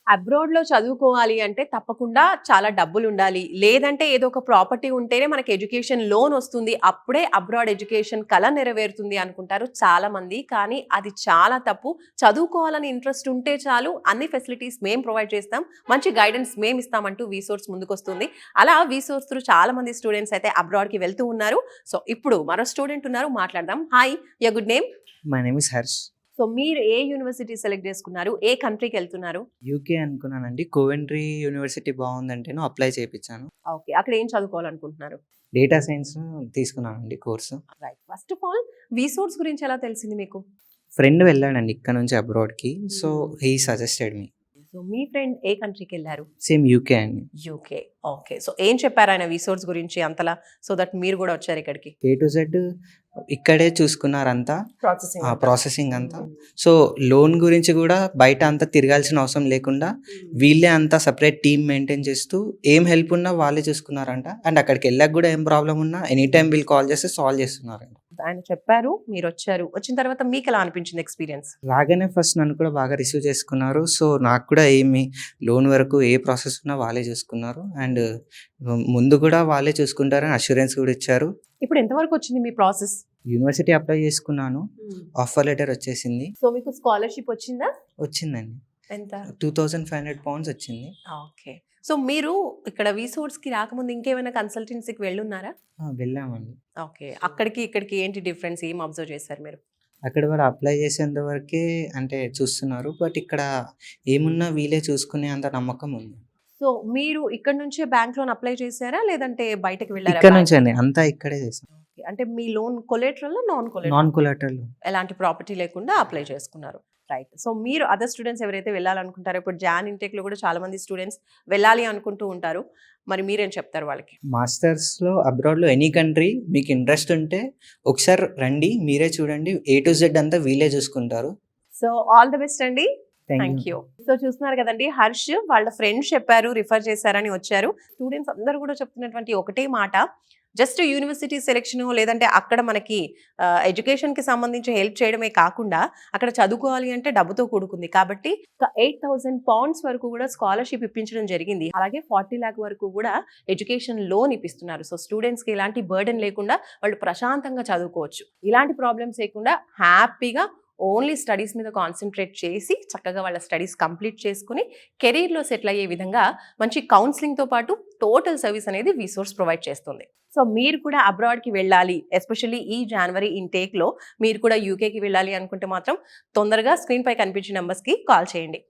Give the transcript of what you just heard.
అబ్రాడ్‌లో చదువుకోవాలి అంటే తప్పకుండా చాలా డబ్బులుండాలి. లేదంటే ఏదో ఒక ప్రాపర్టీ ఉంటేనే మనకి ఎడ్యుకేషన్ లోన్ ఒస్తుంది. అప్పుడే అబ్రాడ్ ఎడ్యుకేషన్ కల నెరవేరుతుంది అనుకుంటారు చాలామంది. కానీ అది చాలా తప్పు. చదువుకోవాలని ఇంట్రెస్ట్ ఉంటే చాలు అన్ని ఫెసిలిటీస్ మేము ప్రొవైడ్ చేస్తాం. మంచి గైడెన్స్ మేమిస్తామంటూ వీసోర్స్ ముందుకొస్తుంది. అలా వీసోర్స్ త్రూ చాలా మంది స్టూడెంట్స్ అయితే అబ్రాడ్‌కి వెళ్తూ ఉన్నారు. సో ఇప్పుడు మరో స్టూడెంట్ ఉన్నారు మాట్లాడదాం. Hi! Your good name? My name is Harsh. So మీరు ఏ యూనివర్సిటీ సెలెక్ట్ చేసుకున్నారు? ఏ కంట్రీకెళ్తున్నారు? యూకే అనుకున్నానండి. కోవెంట్రీ యూనివర్సిటీ బావుందంటేను అప్లై చేపిచ్చాను. ఓకే. అక్కడ ఏం చదువుకోవాలనుకుంటున్నారు? డేటా సైన్స్ తీసుకున్నానండి course. Right. First of all వీసోర్స్ గురించి ఎలా తెలిసింది మీకు? ఫ్రెండ్ వెళ్ళాడండి ఇక్కడ నుంచి అబ్రాడ్‌కి. So, he suggested me. So మీ ఫ్రెండ్ ఏ కంట్రీకెళ్లారు? సేమ్ యూకే అండి. యూకే. ఓకే. సో ఏం చెప్పారు ఆయన వీసోర్స్ గురించి అంతలా? సో దట్ మీరు గూడా వచ్చారు ఇక్కడికి. ఏ టు జెడ్ ఇక్కడే చూసుకున్నారంతా. ప్రాసెసింగ్ అంతా. ప్రాసెసింగ్ అంతా. సో, లోన్ గురించి గూడా బయట అంతా తిరగాల్సిన అవసరం లేకుండా వీళ్ళే అంతా సెపరేట్ టీమ్ మెయింటైన్ చేస్తూ ఏం హెల్ప్ ఉన్నా వాళ్ళే చూసుకున్నారంట. అండ్ అక్కడికెళ్ళాక గూడా ఏం ప్రాబ్లమ్ ఉన్నా ఎనీ టైమ్ వీళ్ళు కాల్ చేస్తే సాల్వ్ చేస్తున్నారంట. ఆయన చెప్పారు. మీరొచ్చారు. వచ్చిన తర్వాత మీకెలా అనిపించింది ఎక్స్‌పీరియన్స్? రాగానే ఫస్ట్ నన్ను కూడా బాగా రిసీవ్ చేసుకున్నారు. సో, నాకు కూడా ఏమి లోన్ వరకు ఏ ప్రాసెస్ ఉన్నా వాళ్ళే చూసుకున్నారు. అండ్ ముందు కూడా వాళ్ళే చూసుకుంటారని అష్యూరెన్స్ కూడా ఇచ్చారు. ఇప్పుడు ఎంతవరకు వచ్చింది మీ ప్రాసెస్? యూనివర్సిటీ అప్లై చేసుకున్నాను. ఆఫర్ లెటర్ వచ్చేసింది. సో మీకు స్కాలర్‌షిప్ వచ్చిందా? వచ్చిందండి. ఎంత? £2500 వచ్చింది. ఓకే. సో మీరు ఇక్కడ వీసోర్స్‌కి రాకముందు ఇంకేమైనా కన్సల్టెన్సీకి వెళ్ళున్నారా? వెళ్ళామండి. ఓకే. అక్కడికి ఇక్కడికి ఏంటి డిఫరెన్స్? ఏం అబ్జర్వ్ చేశారు మీరు? అక్కడ వారు అప్లై చేసేంత వరకే అంటే చూస్తున్నారు. బట్ ఇక్కడ ఏమున్నా వీళ్ళే చూసుకునే అంత నమ్మకం ఉంది. సో మీరు ఇక్కడ నుంచే బ్యాంక్ లోన్ అప్లై చేశారా? లేదంటే బయటకి వెళ్లారా? ఇక్కడ నుంచే అండి. అంతా ఇక్కడే చేసాం. ఓకే. అంటే మీ loan collateral non collateral? Non collateral. ఎలాంటి ప్రాపర్టీ లేకుండా అప్లై చేసుకున్నారు. రైట్. సో మీరు అదర్ స్టూడెంట్స్ ఎవరైతే వెళ్ళాలనుకుంటారో ఇప్పుడు జాన్ ఇంటేక్‌లో కూడా చాలా మంది స్టూడెంట్స్ వెళ్ళాలి అనుకుంటూ ఉంటారు. మరి మీరేం చెప్తారు వాళ్ళకి? మాస్టర్స్‌లో అబ్రాడ్‌లో ఎనీ కంట్రీ మీకు ఇంట్రెస్ట్ ఉంటే ఒకసారి రండి. మీరే చూడండి. ఏ టు జెడ్ అంతా వీళ్ళే చూసుకుంటారు. సో ఆల్ ది బెస్ట్ అండి. Thank thank you. You. So చూస్తున్నారు కదండి, హర్ష్ వాళ్ళ ఫ్రెండ్స్ చెప్పారు, రిఫర్ చేశారని వచ్చారు. స్టూడెంట్స్ అందరూ కూడా చెప్తున్నటువంటి ఒకటే మాట, జస్ట్ యూనివర్సిటీ సెలెక్షన్ లేదంటే అక్కడ మనకి ఎడ్యుకేషన్కి సంబంధించి హెల్ప్ చేయడమే కాకుండా అక్కడ చదువుకోవాలి అంటే డబ్బుతో కూడుకుంది. కాబట్టి £8,000 వరకు కూడా స్కాలర్షిప్ ఇప్పించడం జరిగింది. అలాగే 40 lakh వరకు కూడా ఎడ్యుకేషన్ లోన్ ఇప్పిస్తున్నారు. సో స్టూడెంట్స్కి ఎలాంటి బర్డెన్ లేకుండా వాళ్ళు ప్రశాంతంగా చదువుకోవచ్చు. ఇలాంటి ప్రాబ్లమ్స్ లేకుండా హ్యాపీగా ఓన్లీ స్టడీస్ మీద కాన్సన్ట్రేట్ చేసి చక్కగా వాళ్ళ స్టడీస్ కంప్లీట్ చేసుకుని కెరీర్లో సెటిల్ అయ్యే విధంగా మంచి కౌన్సిలింగ్తో పాటు టోటల్ సర్వీస్ అనేది వీసోర్స్ ప్రొవైడ్ చేస్తుంది. సో మీరు కూడా అబ్రాడ్కి వెళ్ళాలి, ఎస్పెషల్లీ ఈ జనవరి ఇంటేక్లో మీరు కూడా యూకేకి వెళ్ళాలి అనుకుంటే మాత్రం తొందరగా స్క్రీన్ పై కనిపించే నెంబర్స్కి కాల్ చేయండి.